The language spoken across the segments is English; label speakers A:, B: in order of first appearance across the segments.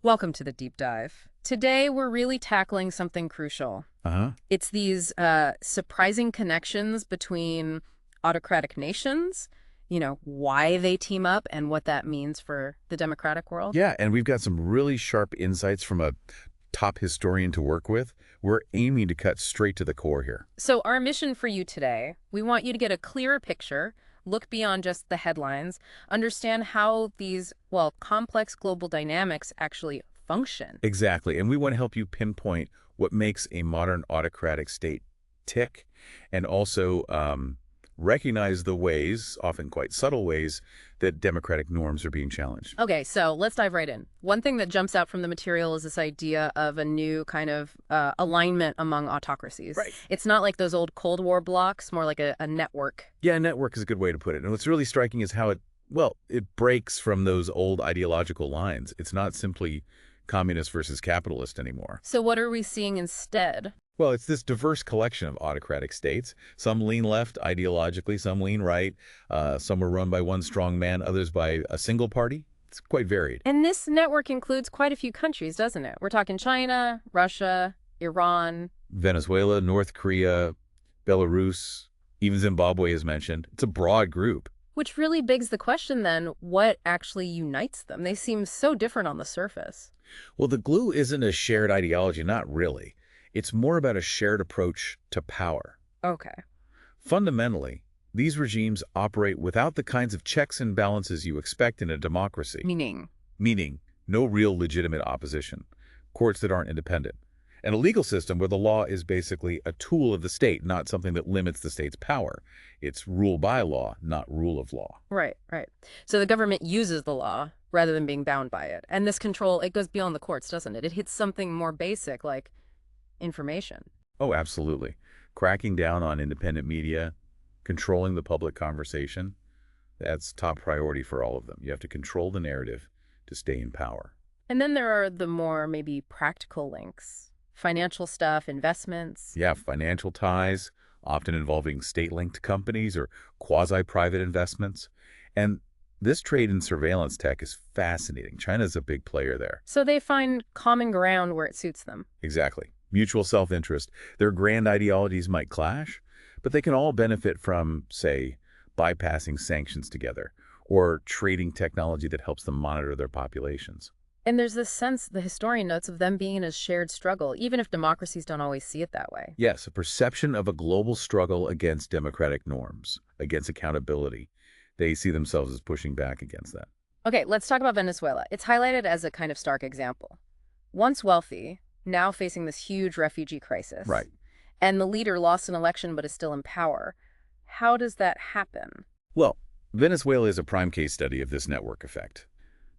A: Welcome to the deep dive. Today, we're really tackling something crucial.
B: Uh-huh.
A: It's these surprising connections between autocratic nations, why they team up and what that means for the democratic world.
B: Yeah, and we've got some really sharp insights from a top historian to work with. We're aiming to cut straight to the core here.
A: So our mission for you today, we want you to get a clearer picture, look beyond just the headlines, understand how these, well, complex global dynamics actually function.
B: Exactly, and we want to help you pinpoint what makes a modern autocratic state tick, and also recognize the ways, often quite subtle ways, that democratic norms are being challenged.
A: Okay, so let's dive right in. One thing that jumps out from the material is this idea of a new kind of alignment among autocracies.
B: Right.
A: It's not like those old Cold War blocks, more like a network.
B: Yeah, network is a good way to put it. And what's really striking is how it breaks from those old ideological lines. It's not simply communist versus capitalist anymore.
A: So what are we seeing instead?
B: Well, it's this diverse collection of autocratic states. Some lean left ideologically, some lean right. Some are run by one strong man, others by a single party. It's quite varied.
A: And this network includes quite a few countries, doesn't it? We're talking China, Russia, Iran.
B: Venezuela, North Korea, Belarus, even Zimbabwe is mentioned. It's a broad group.
A: Which really begs the question then, what actually unites them? They seem so different on the surface.
B: Well, the glue isn't a shared ideology, not really. It's more about a shared approach to power.
A: Okay.
B: Fundamentally, these regimes operate without the kinds of checks and balances you expect in a democracy.
A: Meaning?
B: Meaning, no real legitimate opposition, courts that aren't independent, and a legal system where the law is basically a tool of the state, not something that limits the state's power. It's rule by law, not rule of law.
A: Right, right. So the government uses the law rather than being bound by it. And this control, it goes beyond the courts, doesn't it? It hits something more basic like information.
B: Oh, absolutely. Cracking down on independent media, controlling the public conversation, that's top priority for all of them. You have to control the narrative to stay in power.
A: And then there are the more maybe practical links, financial stuff, investments.
B: Yeah, financial ties, often involving state-linked companies or quasi-private investments. And this trade in surveillance tech is fascinating. China's a big player there.
A: So they find common ground where it suits them.
B: Exactly. Mutual self-interest. Their grand ideologies might clash, but they can all benefit from, say, bypassing sanctions together or trading technology that helps them monitor their populations.
A: And there's this sense, the historian notes, of them being in a shared struggle, even if democracies don't always see it that way.
B: Yes, a perception of a global struggle against democratic norms, against accountability. They see themselves as pushing back against that.
A: Okay, let's talk about Venezuela. It's highlighted as a kind of stark example. Once wealthy, now facing this huge refugee crisis.
B: Right.
A: And the leader lost an election but is still in power. How does that happen?
B: Well, Venezuela is a prime case study of this network effect.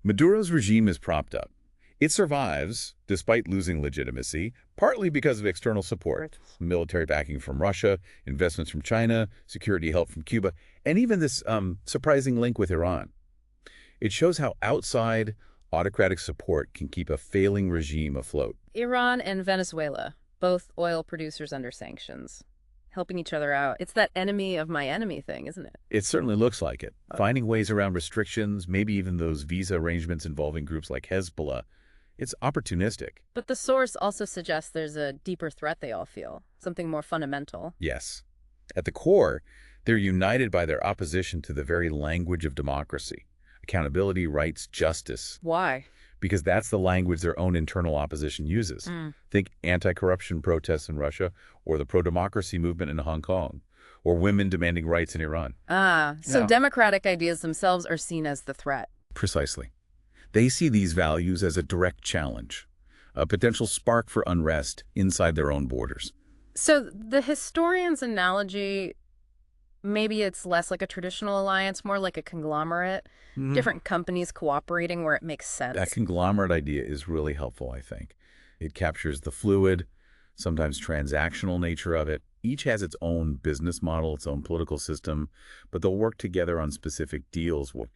B: Maduro's regime is propped up. It survives, despite losing legitimacy, partly because of external support, military backing from Russia, investments from China, security help from Cuba, and even this surprising link with Iran. It shows how outside autocratic support can keep a failing regime afloat.
A: Iran and Venezuela, both oil producers under sanctions, helping each other out. It's that enemy of my enemy thing, isn't it?
B: It certainly looks like it. Finding ways around restrictions, maybe even those visa arrangements involving groups like Hezbollah, it's opportunistic.
A: But the source also suggests there's a deeper threat they all feel, something more fundamental.
B: Yes. At the core, they're united by their opposition to the very language of democracy. Accountability, rights, justice.
A: Why?
B: Because that's the language their own internal opposition uses. Think anti-corruption protests in Russia, or the pro-democracy movement in Hong Kong, or women demanding rights in Iran.
A: So
B: Yeah.
A: democratic ideas themselves are seen as the threat.
B: Precisely. They see these values as a direct challenge, a potential spark for unrest inside their own borders.
A: So the historian's analogy, maybe it's less like a traditional alliance, more like a conglomerate, different companies cooperating where it makes sense.
B: That conglomerate idea is really helpful, I think. It captures the fluid, sometimes transactional nature of it. Each has its own business model, its own political system, but they'll work together on specific deals with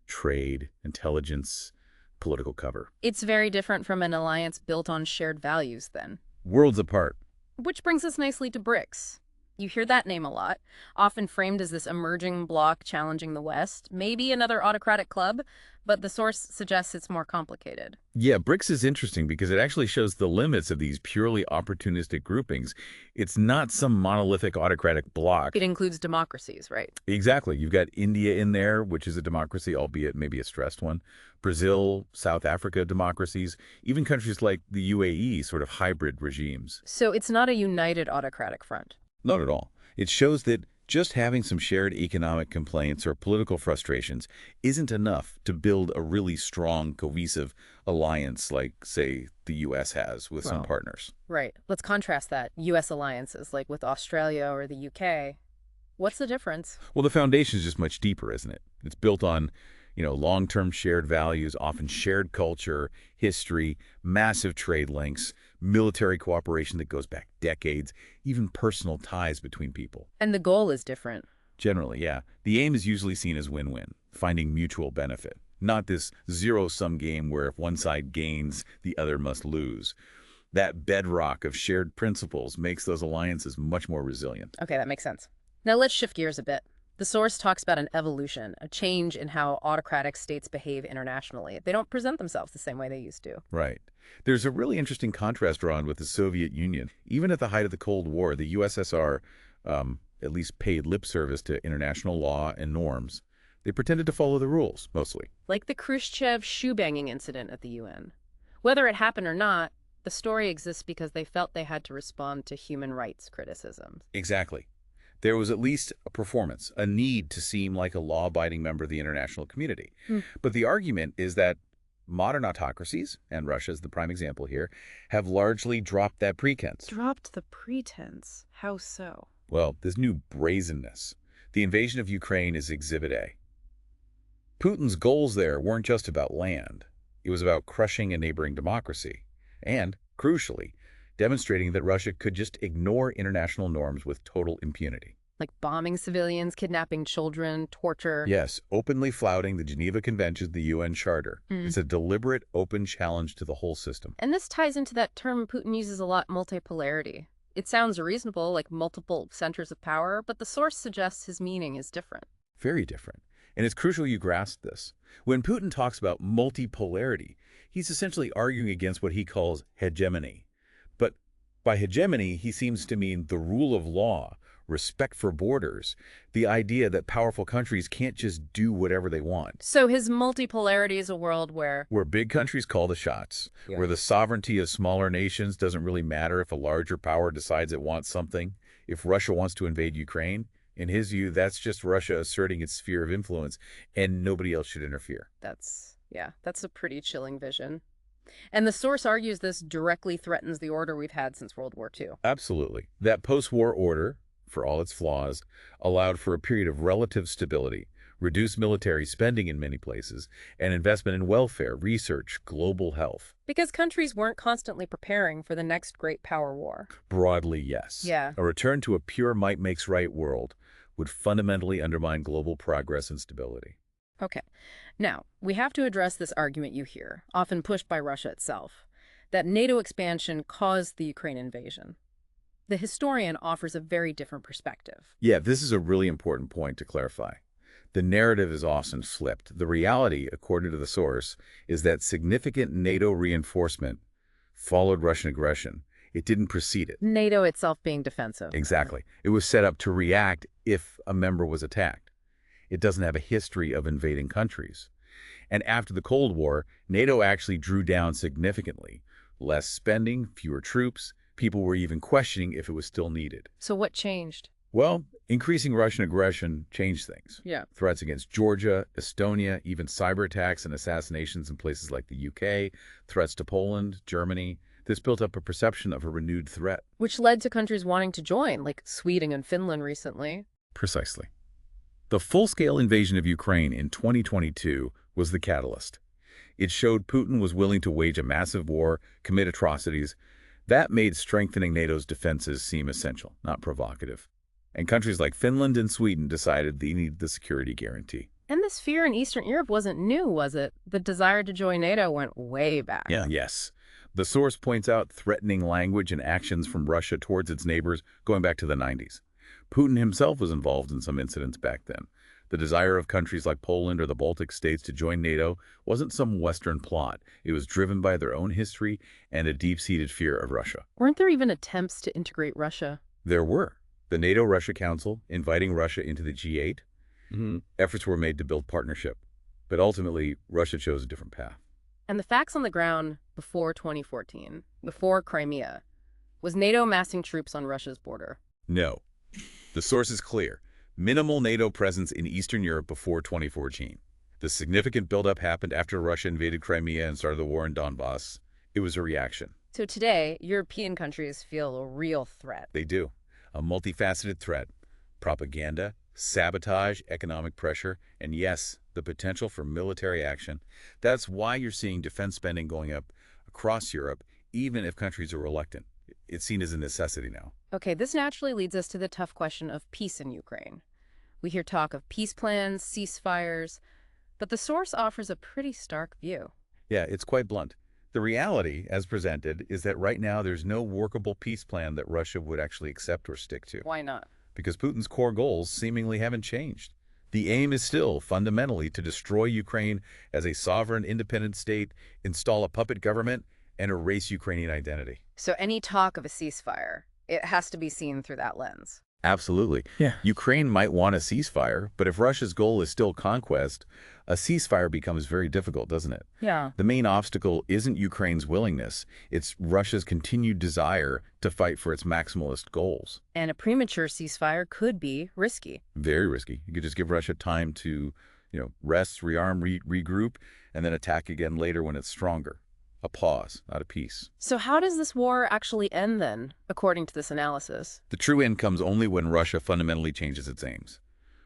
B: trade, intelligence, political cover.
A: It's very different from an alliance built on shared values then.
B: Worlds apart.
A: Which brings us nicely to BRICS. You hear that name a lot, often framed as this emerging bloc challenging the West, maybe another autocratic club, but the source suggests it's more complicated.
B: Yeah, BRICS is interesting because it actually shows the limits of these purely opportunistic groupings. It's not some monolithic autocratic bloc.
A: It includes democracies, right?
B: Exactly. You've got India in there, which is a democracy, albeit maybe a stressed one. Brazil, South Africa democracies, even countries like the UAE, sort of hybrid regimes.
A: So it's not a united autocratic front.
B: Not at all. It shows that just having some shared economic complaints or political frustrations isn't enough to build a really strong, cohesive alliance like, say, the U.S. has with some partners.
A: Right. Let's contrast that. U.S. alliances, like with Australia or the U.K. What's the difference?
B: Well, the foundation is just much deeper, isn't it? It's built on, long-term shared values, often shared culture, history, massive trade links, military cooperation that goes back decades, even personal ties between people.
A: And the goal is different.
B: Generally, yeah. The aim is usually seen as win-win, finding mutual benefit, not this zero-sum game where if one side gains, the other must lose. That bedrock of shared principles makes those alliances much more resilient.
A: Okay, that makes sense. Now let's shift gears a bit. The source talks about an evolution, a change in how autocratic states behave internationally. They don't present themselves the same way they used to.
B: Right. There's a really interesting contrast drawn with the Soviet Union. Even at the height of the Cold War, the USSR at least paid lip service to international law and norms. They pretended to follow the rules, mostly.
A: Like the Khrushchev shoe-banging incident at the UN. Whether it happened or not, the story exists because they felt they had to respond to human rights criticisms.
B: Exactly. There was at least a performance, a need to seem like a law-abiding member of the international community. But the argument is that modern autocracies, and Russia is the prime example here, have largely dropped that pretense.
A: Dropped the pretense? How so?
B: Well, this new brazenness. The invasion of Ukraine is Exhibit A. Putin's goals there weren't just about land. It was about crushing a neighboring democracy. And, crucially, demonstrating that Russia could just ignore international norms with total impunity.
A: Like bombing civilians, kidnapping children, torture.
B: Yes, openly flouting the Geneva Convention, the UN Charter. It's a deliberate, open challenge to the whole system.
A: And this ties into that term Putin uses a lot, multipolarity. It sounds reasonable, like multiple centers of power, but the source suggests his meaning is different.
B: Very different. And it's crucial you grasp this. When Putin talks about multipolarity, he's essentially arguing against what he calls hegemony. But by hegemony, he seems to mean the rule of law, respect for borders, the idea that powerful countries can't just do whatever they want.
A: So his multipolarity is a world where
B: big countries call the shots, where the sovereignty of smaller nations doesn't really matter if a larger power decides it wants something. If Russia wants to invade Ukraine, in his view, that's just Russia asserting its sphere of influence, and nobody else should interfere.
A: that's a pretty chilling vision. And the source argues this directly threatens the order we've had since World War II.
B: Absolutely. That post-war order, for all its flaws, allowed for a period of relative stability, reduced military spending in many places, and investment in welfare, research, global health.
A: Because countries weren't constantly preparing for the next great power war.
B: Broadly, yes.
A: Yeah.
B: A return to a pure might makes right world would fundamentally undermine global progress and stability.
A: Okay. Now, we have to address this argument you hear, often pushed by Russia itself, that NATO expansion caused the Ukraine invasion. The historian offers a very different perspective.
B: Yeah, this is a really important point to clarify. The narrative is often flipped. The reality, according to the source, is that significant NATO reinforcement followed Russian aggression. It didn't precede it.
A: NATO itself being defensive.
B: Exactly. It was set up to react if a member was attacked. It doesn't have a history of invading countries. And after the Cold War, NATO actually drew down significantly. Less spending, fewer troops. People were even questioning if it was still needed.
A: So what changed?
B: Well, increasing Russian aggression changed things.
A: Yeah.
B: Threats against Georgia, Estonia, even cyber attacks and assassinations in places like the UK, threats to Poland, Germany. This built up a perception of a renewed threat.
A: Which led to countries wanting to join, like Sweden and Finland recently.
B: Precisely. The full-scale invasion of Ukraine in 2022 was the catalyst. It showed Putin was willing to wage a massive war, commit atrocities. That made strengthening NATO's defenses seem essential, not provocative. And countries like Finland and Sweden decided they needed the security guarantee.
A: And this fear in Eastern Europe wasn't new, was it? The desire to join NATO went way back.
B: Yes. The source points out threatening language and actions from Russia towards its neighbors going back to the 90s. Putin himself was involved in some incidents back then. The desire of countries like Poland or the Baltic states to join NATO wasn't some Western plot. It was driven by their own history and a deep-seated fear of Russia.
A: Weren't there even attempts to integrate Russia?
B: There were. The NATO-Russia Council inviting Russia into the G8. Efforts were made to build partnership. But ultimately, Russia chose a different path.
A: And the facts on the ground before 2014, before Crimea, was NATO massing troops on Russia's border?
B: No. The source is clear. Minimal NATO presence in Eastern Europe before 2014. The significant buildup happened after Russia invaded Crimea and started the war in Donbass. It was a reaction.
A: So today, European countries feel a real threat.
B: They do. A multifaceted threat. Propaganda, sabotage, economic pressure, and yes, the potential for military action. That's why you're seeing defense spending going up across Europe, even if countries are reluctant. It's seen as a necessity now.
A: Okay, this naturally leads us to the tough question of peace in Ukraine. We hear talk of peace plans, ceasefires, but the source offers a pretty stark view.
B: Yeah, it's quite blunt. The reality, as presented, is that right now there's no workable peace plan that Russia would actually accept or stick to.
A: Why not?
B: Because Putin's core goals seemingly haven't changed. The aim is still, fundamentally, to destroy Ukraine as a sovereign, independent state, install a puppet government, and erase Ukrainian identity.
A: So any talk of a ceasefire, it has to be seen through that lens.
B: Absolutely.
C: Yeah.
B: Ukraine might want a ceasefire, but if Russia's goal is still conquest, a ceasefire becomes very difficult, doesn't it?
C: Yeah.
B: The main obstacle isn't Ukraine's willingness. It's Russia's continued desire to fight for its maximalist goals.
A: And a premature ceasefire could be risky.
B: Very risky. You could just give Russia time to, rest, rearm, regroup, and then attack again later when it's stronger. A pause, not a peace.
A: So how does this war actually end then, according to this analysis?
B: The true end comes only when Russia fundamentally changes its aims.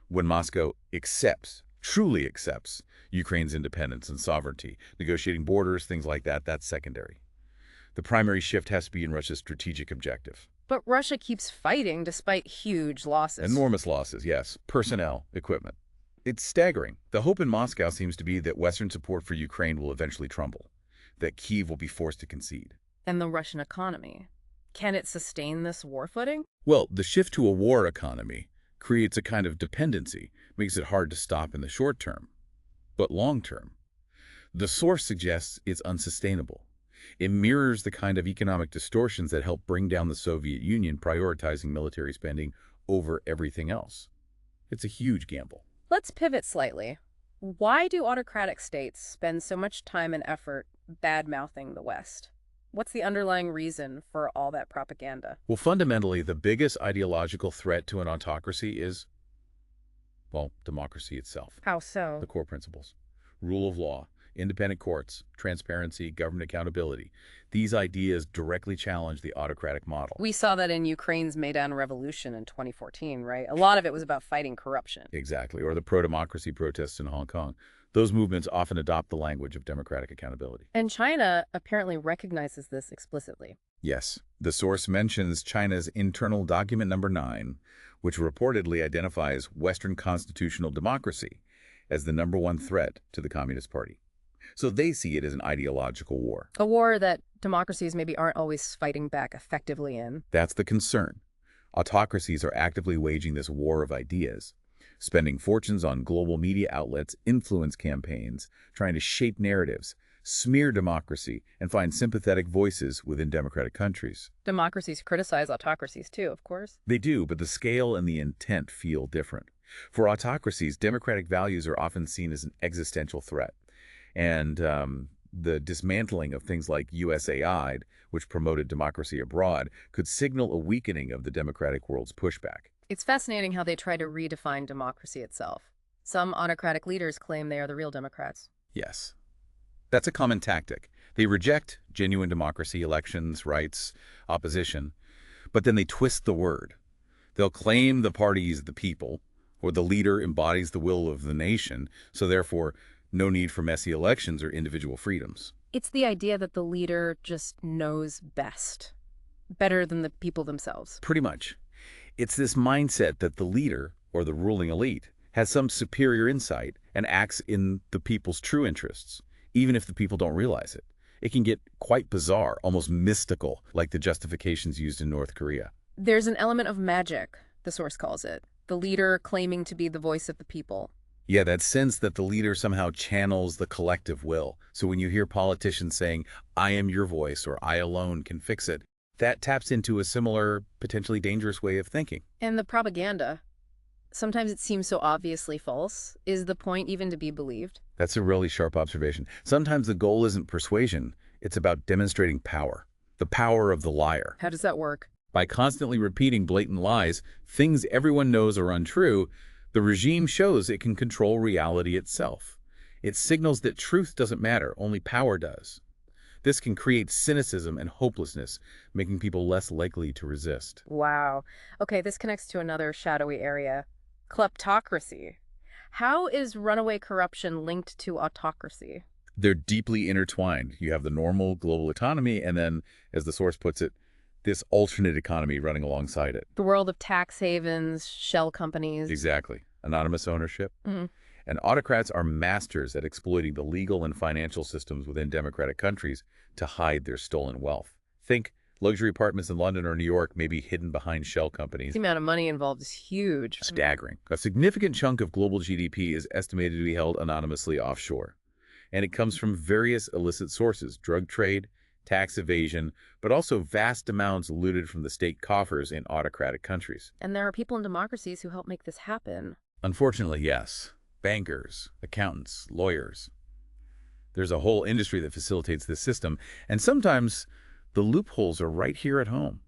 B: When Moscow truly accepts, Ukraine's independence and sovereignty, negotiating borders, things like that, that's secondary. The primary shift has to be in Russia's strategic objective.
A: But Russia keeps fighting despite huge losses.
B: Enormous losses, yes. Personnel, equipment. It's staggering. The hope in Moscow seems to be that Western support for Ukraine will eventually crumble, that Kyiv will be forced to concede.
A: And the Russian economy. Can it sustain this war footing?
B: Well, the shift to a war economy creates a kind of dependency, makes it hard to stop in the short term. But long term, the source suggests it's unsustainable. It mirrors the kind of economic distortions that helped bring down the Soviet Union, prioritizing military spending over everything else. It's a huge gamble.
A: Let's pivot slightly. Why do autocratic states spend so much time and effort bad-mouthing the West? What's the underlying reason for all that propaganda?
B: Well, fundamentally, the biggest ideological threat to an autocracy is, democracy itself.
A: How so?
B: The core principles. Rule of law, independent courts, transparency, government accountability. These ideas directly challenge the autocratic model.
A: We saw that in Ukraine's Maidan Revolution in 2014, right? A lot of it was about fighting corruption.
B: Exactly, or the pro-democracy protests in Hong Kong. Those movements often adopt the language of democratic accountability.
A: And China apparently recognizes this explicitly.
B: Yes, the source mentions China's internal document number 9, which reportedly identifies Western constitutional democracy as the #1 threat to the Communist Party. So they see it as an ideological war.
A: A war that democracies maybe aren't always fighting back effectively in.
B: That's the concern. Autocracies are actively waging this war of ideas, spending fortunes on global media outlets, influence campaigns, trying to shape narratives, smear democracy, and find sympathetic voices within democratic countries.
A: Democracies criticize autocracies too, of course.
B: They do, but the scale and the intent feel different. For autocracies, democratic values are often seen as an existential threat. And the dismantling of things like USAID, which promoted democracy abroad, could signal a weakening of the democratic world's pushback.
A: It's fascinating how they try to redefine democracy itself. Some autocratic leaders claim they are the real Democrats.
B: Yes. That's a common tactic. They reject genuine democracy, elections, rights, opposition, but then they twist the word. They'll claim the party is the people, or the leader embodies the will of the nation, so therefore no need for messy elections or individual freedoms.
A: It's the idea that the leader just knows best, better than the people themselves.
B: Pretty much. It's this mindset that the leader, or the ruling elite, has some superior insight and acts in the people's true interests, even if the people don't realize it. It can get quite bizarre, almost mystical, like the justifications used in North Korea.
A: There's an element of magic, the source calls it. The leader claiming to be the voice of the people.
B: Yeah, that sense that the leader somehow channels the collective will. So when you hear politicians saying, I am your voice or I alone can fix it, that taps into a similar, potentially dangerous way of thinking.
A: And the propaganda. Sometimes it seems so obviously false. Is the point even to be believed?
B: That's a really sharp observation. Sometimes the goal isn't persuasion, it's about demonstrating power. The power of the liar.
A: How does that work?
B: By constantly repeating blatant lies, things everyone knows are untrue, the regime shows it can control reality itself. It signals that truth doesn't matter, only power does. This can create cynicism and hopelessness, making people less likely to resist.
A: Wow. Okay, this connects to another shadowy area. Kleptocracy. How is runaway corruption linked to autocracy?
B: They're deeply intertwined. You have the normal global economy, and then, as the source puts it, this alternate economy running alongside it.
A: The world of tax havens, shell companies.
B: Exactly. Anonymous ownership.
A: Mhm.
B: And autocrats are masters at exploiting the legal and financial systems within democratic countries to hide their stolen wealth. Think luxury apartments in London or New York may be hidden behind shell companies.
A: The amount of money involved is huge.
B: Staggering. A significant chunk of global GDP is estimated to be held anonymously offshore. And it comes from various illicit sources, drug trade, tax evasion, but also vast amounts looted from the state coffers in autocratic countries.
A: And there are people in democracies who help make this happen.
B: Unfortunately, yes. Bankers, accountants, lawyers. There's a whole industry that facilitates this system, and sometimes the loopholes are right here at home.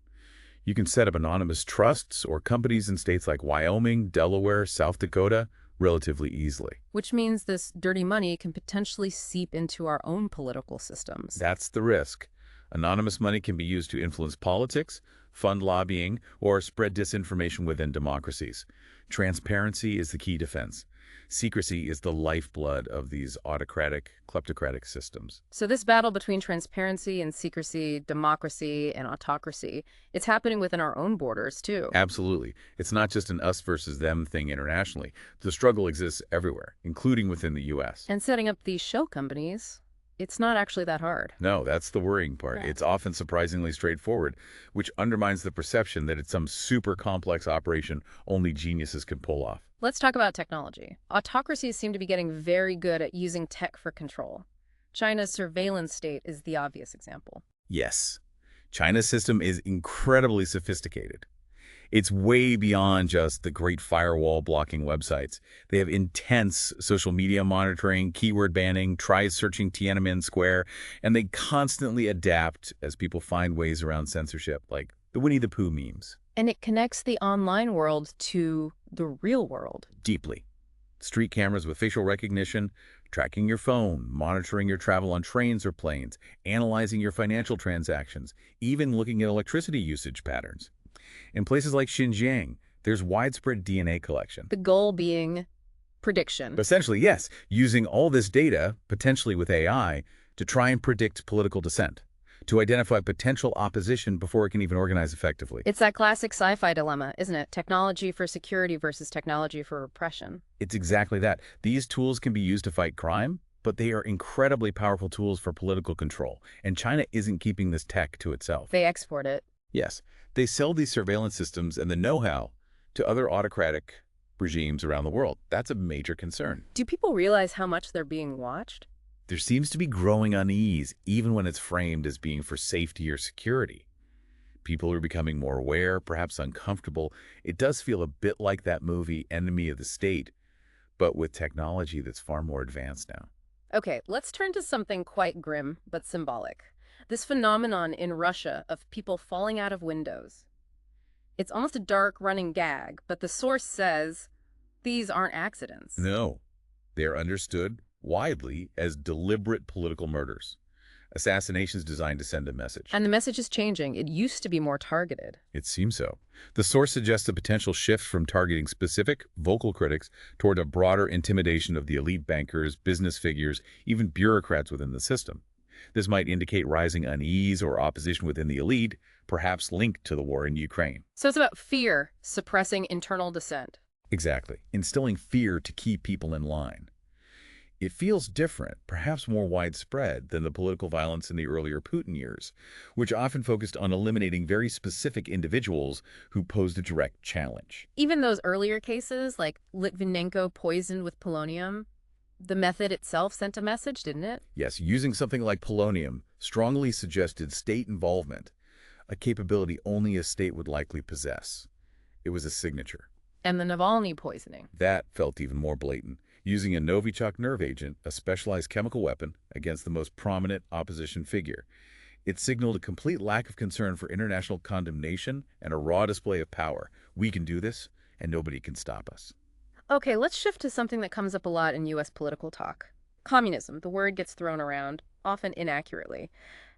B: You can set up anonymous trusts or companies in states like Wyoming, Delaware, South Dakota relatively easily.
A: Which means this dirty money can potentially seep into our own political systems.
B: That's the risk. Anonymous money can be used to influence politics, fund lobbying, or spread disinformation within democracies. Transparency is the key defense. Secrecy is the lifeblood of these autocratic, kleptocratic systems.
A: So this battle between transparency and secrecy, democracy and autocracy, it's happening within our own borders too.
B: Absolutely. It's not just an us versus them thing internationally. The struggle exists everywhere, including within the U.S.
A: And setting up these shell companies, it's not actually that hard.
B: No, that's the worrying part.
A: Yeah.
B: It's often surprisingly straightforward, which undermines the perception that it's some super complex operation only geniuses can pull off.
A: Let's talk about technology. Autocracies seem to be getting very good at using tech for control. China's surveillance state is the obvious example.
B: Yes, China's system is incredibly sophisticated. It's way beyond just the Great Firewall blocking websites. They have intense social media monitoring, keyword banning, try searching Tiananmen Square, and they constantly adapt as people find ways around censorship, like the Winnie the Pooh memes.
A: And it connects the online world to the real world.
B: Deeply. Street cameras with facial recognition, tracking your phone, monitoring your travel on trains or planes, analyzing your financial transactions, even looking at electricity usage patterns. In places like Xinjiang, there's widespread DNA collection.
A: The goal being prediction.
B: Essentially, yes, using all this data, potentially with AI, to try and predict political dissent, to identify potential opposition before it can even organize effectively.
A: It's that classic sci-fi dilemma, isn't it? Technology for security versus technology for repression.
B: It's exactly that. These tools can be used to fight crime, but they are incredibly powerful tools for political control, and China isn't keeping this tech to itself.
A: They export it.
B: Yes, they sell these surveillance systems and the know-how to other autocratic regimes around the world. That's a major concern.
A: Do people realize how much they're being watched?
B: There seems to be growing unease, even when it's framed as being for safety or security. People are becoming more aware, perhaps uncomfortable. It does feel a bit like that movie, Enemy of the State, but with technology that's far more advanced now.
A: Okay, let's turn to something quite grim but symbolic. This phenomenon in Russia of people falling out of windows. It's almost a dark running gag, but the source says these aren't accidents.
B: No, they are understood widely as deliberate political murders. Assassinations designed to send a message.
A: And the message is changing. It used to be more targeted.
B: It seems so. The source suggests a potential shift from targeting specific, vocal critics toward a broader intimidation of the elite bankers, business figures, even bureaucrats within the system. This might indicate rising unease or opposition within the elite, perhaps linked to the war in Ukraine.
A: So it's about fear, suppressing internal dissent.
B: Exactly. Instilling fear to keep people in line. It feels different, perhaps more widespread, than the political violence in the earlier Putin years, which often focused on eliminating very specific individuals who posed a direct challenge.
A: Even those earlier cases, like Litvinenko poisoned with polonium, the method itself sent a message, didn't it?
B: Yes, using something like polonium strongly suggested state involvement, a capability only a state would likely possess. It was a signature.
A: And the Navalny poisoning.
B: That felt even more blatant, using a Novichok nerve agent, a specialized chemical weapon, against the most prominent opposition figure. It signaled a complete lack of concern for international condemnation and a raw display of power. We can do this, and nobody can stop us.
A: Okay, let's shift to something that comes up a lot in U.S. political talk. Communism. The word gets thrown around, often inaccurately.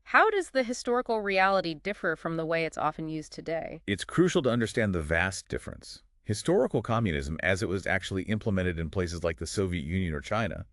A: How does the historical reality differ from the way it's often used today?
B: It's crucial to understand the vast difference. Historical communism, as it was actually implemented in places like the Soviet Union or China,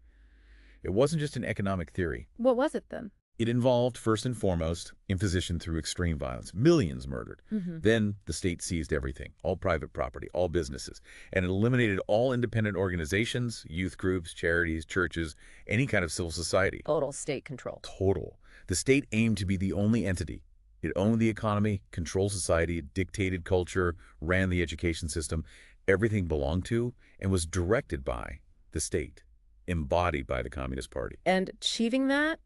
B: it wasn't just an economic theory.
A: What was it then?
B: It involved, first and foremost, imposition through extreme violence, millions murdered. Then the state seized everything, all private property, all businesses, and it eliminated all independent organizations, youth groups, charities, churches, any kind of civil society.
A: Total state control.
B: Total. The state aimed to be the only entity. It owned the economy, controlled society, dictated culture, ran the education system. Everything belonged to and was directed by the state, embodied by the Communist Party.
A: And achieving that,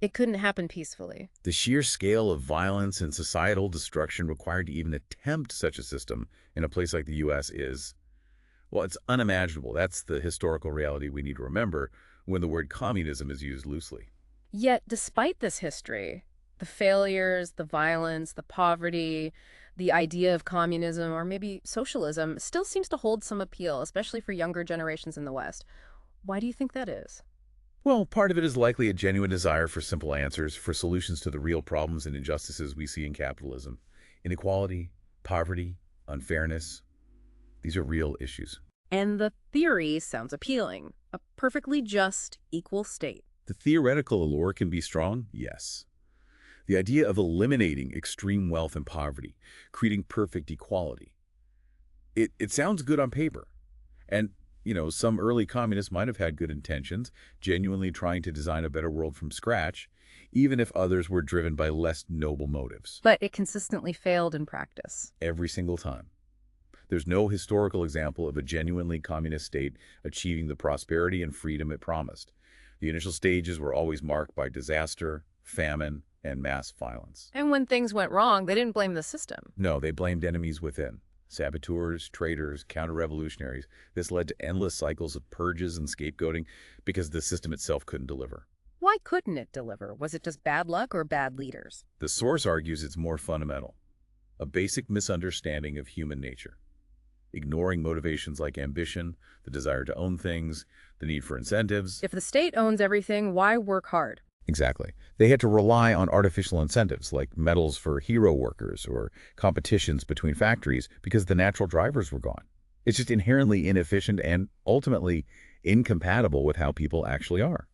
A: it couldn't happen peacefully.
B: The sheer scale of violence and societal destruction required to even attempt such a system in a place like the U.S. is, well, it's unimaginable. That's the historical reality we need to remember when the word communism is used loosely.
A: Yet, despite this history, the failures, the violence, the poverty, the idea of communism or maybe socialism still seems to hold some appeal, especially for younger generations in the West. Why do you think that is?
B: Well, part of it is likely a genuine desire for simple answers, for solutions to the real problems and injustices we see in capitalism. Inequality, poverty, unfairness. These are real issues.
A: And the theory sounds appealing. A perfectly just, equal state.
B: The theoretical allure can be strong, yes. The idea of eliminating extreme wealth and poverty, creating perfect equality. It sounds good on paper. And some early communists might have had good intentions, genuinely trying to design a better world from scratch, even if others were driven by less noble motives.
A: But it consistently failed in practice.
B: Every single time. There's no historical example of a genuinely communist state achieving the prosperity and freedom it promised. The initial stages were always marked by disaster, famine, and mass violence.
A: And when things went wrong, they didn't blame the system.
B: No, they blamed enemies within. Saboteurs, traitors, counter-revolutionaries. This led to endless cycles of purges and scapegoating because the system itself couldn't deliver.
A: Why couldn't it deliver? Was it just bad luck or bad leaders?
B: The source argues it's more fundamental. A basic misunderstanding of human nature. Ignoring motivations like ambition, the desire to own things, the need for incentives.
A: If the state owns everything, why work hard?
B: Exactly. They had to rely on artificial incentives like medals for hero workers or competitions between factories because the natural drivers were gone. It's just inherently inefficient and ultimately incompatible with how people actually are.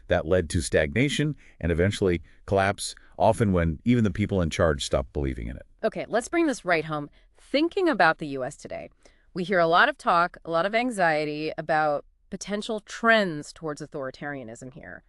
B: That led to stagnation and eventually collapse, often when even the people in charge stopped believing in it.
A: Okay, let's bring this right home. Thinking about the U.S. today, we hear a lot of talk, a lot of anxiety about potential trends towards authoritarianism here.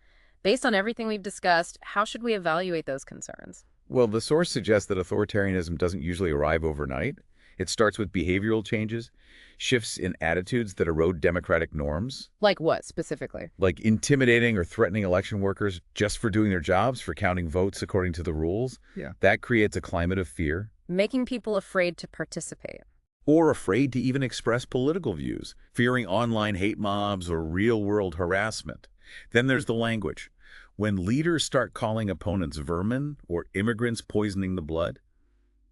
A: Based on everything we've discussed, how should we evaluate those concerns?
B: Well, the source suggests that authoritarianism doesn't usually arrive overnight. It starts with behavioral changes, shifts in attitudes that erode democratic norms.
A: Like what, specifically?
B: Like intimidating or threatening election workers just for doing their jobs, for counting votes according to the rules. Yeah. That creates a climate of fear.
A: Making people afraid to participate.
B: Or afraid to even express political views, fearing online hate mobs or real-world harassment. Then there's the language. When leaders start calling opponents vermin or immigrants poisoning the blood,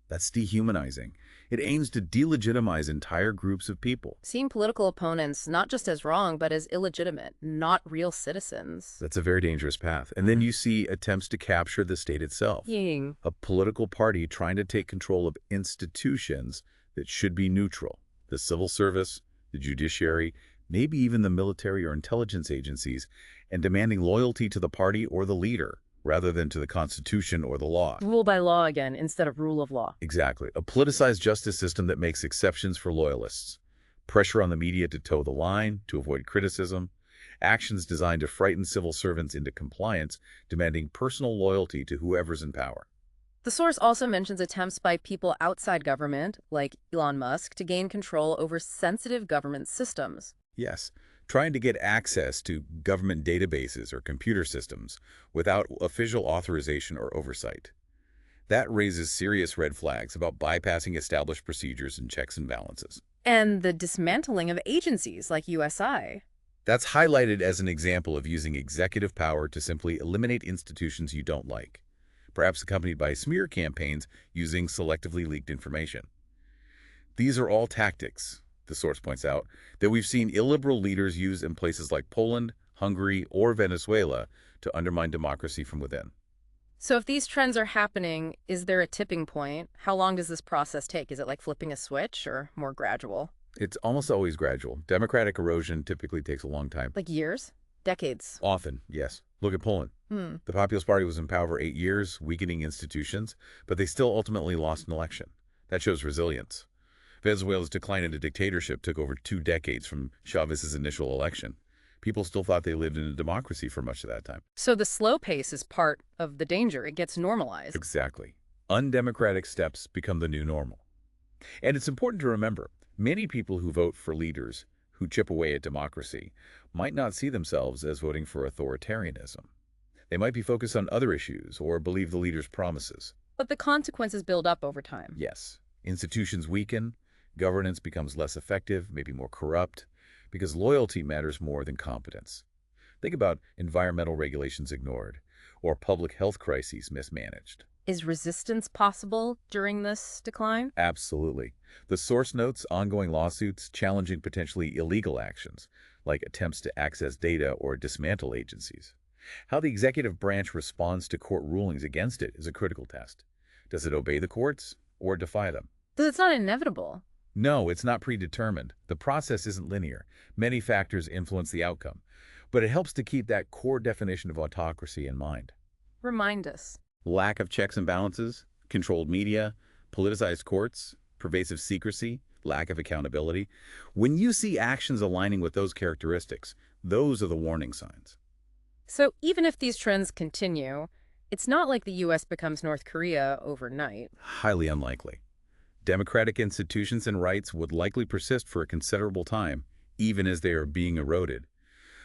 B: that's dehumanizing. It aims to delegitimize entire groups of people.
A: Seeing political opponents not just as wrong, but as illegitimate, not real citizens.
B: That's a very dangerous path. And then you see attempts to capture the state itself.
A: Ying.
B: A political party trying to take control of institutions that should be neutral. The civil service, the judiciary, maybe even the military or intelligence agencies, and demanding loyalty to the party or the leader, rather than to the Constitution or the law.
A: Rule by law again, instead of rule of law.
B: Exactly. A politicized justice system that makes exceptions for loyalists. Pressure on the media to toe the line, to avoid criticism. actions designed to frighten civil servants into compliance, demanding personal loyalty to whoever's in power.
A: The source also mentions attempts by people outside government, like Elon Musk, to gain control over sensitive government systems.
B: Yes, trying to get access to government databases or computer systems without official authorization or oversight. That raises serious red flags about bypassing established procedures and checks and balances.
A: And the dismantling of agencies like USI.
B: That's highlighted as an example of using executive power to simply eliminate institutions you don't like, perhaps accompanied by smear campaigns using selectively leaked information. These are all tactics, the source points out, that we've seen illiberal leaders use in places like Poland, Hungary, or Venezuela to undermine democracy from within.
A: So if these trends are happening, is there a tipping point? How long does this process take? Is it like flipping a switch or more gradual?
B: It's almost always gradual. Democratic erosion typically takes a long time.
A: Like years? Decades?
B: Often, yes. Look at Poland. The Populist Party was in power for 8 years, weakening institutions, but they still ultimately lost an election. That shows resilience. Venezuela's decline into dictatorship took over 2 decades from Chavez's initial election. People still thought they lived in a democracy for much of that time.
A: So the slow pace is part of the danger. It gets normalized.
B: Exactly. Undemocratic steps become the new normal. And it's important to remember, many people who vote for leaders who chip away at democracy might not see themselves as voting for authoritarianism. They might be focused on other issues or believe the leader's promises.
A: But the consequences build up over time.
B: Yes, institutions weaken, governance becomes less effective, maybe more corrupt, because loyalty matters more than competence. Think about environmental regulations ignored or public health crises mismanaged.
A: Is resistance possible during this decline?
B: Absolutely. The source notes ongoing lawsuits challenging potentially illegal actions, like attempts to access data or dismantle agencies. How the executive branch responds to court rulings against it is a critical test. Does it obey the courts or defy them?
A: Because it's not inevitable.
B: No, it's not predetermined. The process isn't linear. Many factors influence the outcome, but it helps to keep that core definition of autocracy in mind.
A: Remind us.
B: Lack of checks and balances, controlled media, politicized courts, pervasive secrecy, lack of accountability. When you see actions aligning with those characteristics, those are the warning signs.
A: So even if these trends continue, it's not like the U.S. becomes North Korea overnight.
B: Highly unlikely. Democratic institutions and rights would likely persist for a considerable time, even as they are being eroded.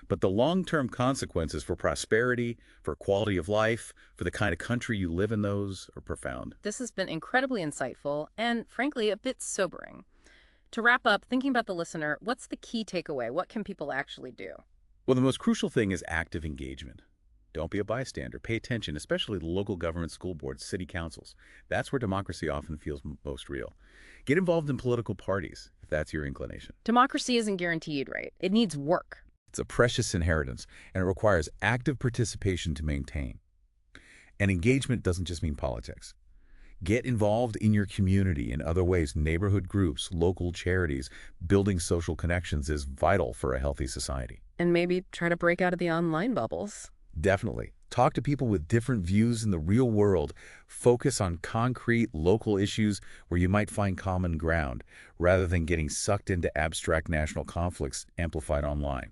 B: But the long-term consequences for prosperity, for quality of life, for the kind of country you live in those are profound.
A: This has been incredibly insightful and, frankly, a bit sobering. To wrap up, thinking about the listener, what's the key takeaway? What can people actually do?
B: Well, the most crucial thing is active engagement. Don't be a bystander. Pay attention, especially the local government, school boards, city councils. That's where democracy often feels most real. Get involved in political parties, if that's your inclination.
A: Democracy isn't guaranteed, right? It needs work.
B: It's a precious inheritance, and it requires active participation to maintain. And engagement doesn't just mean politics. Get involved in your community in other ways. Neighborhood groups, local charities, building social connections is vital for a healthy society.
A: And maybe try to break out of the online bubbles.
B: Definitely. Talk to people with different views in the real world. Focus on concrete, local issues where you might find common ground, rather than getting sucked into abstract national conflicts amplified online.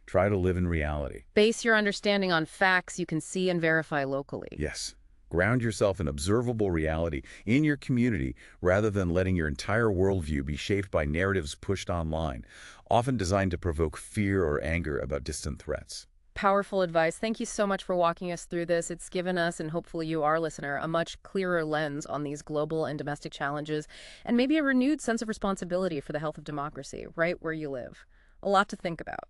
B: Try to live in reality.
A: Base your understanding on facts you can see and verify locally.
B: Yes. Ground yourself in observable reality in your community rather than letting your entire worldview be shaped by narratives pushed online, often designed to provoke fear or anger about distant threats.
A: Powerful advice. Thank you so much for walking us through this. It's given us, and hopefully you, our listener, a much clearer lens on these global and domestic challenges, and maybe a renewed sense of responsibility for the health of democracy right where you live. A lot to think about.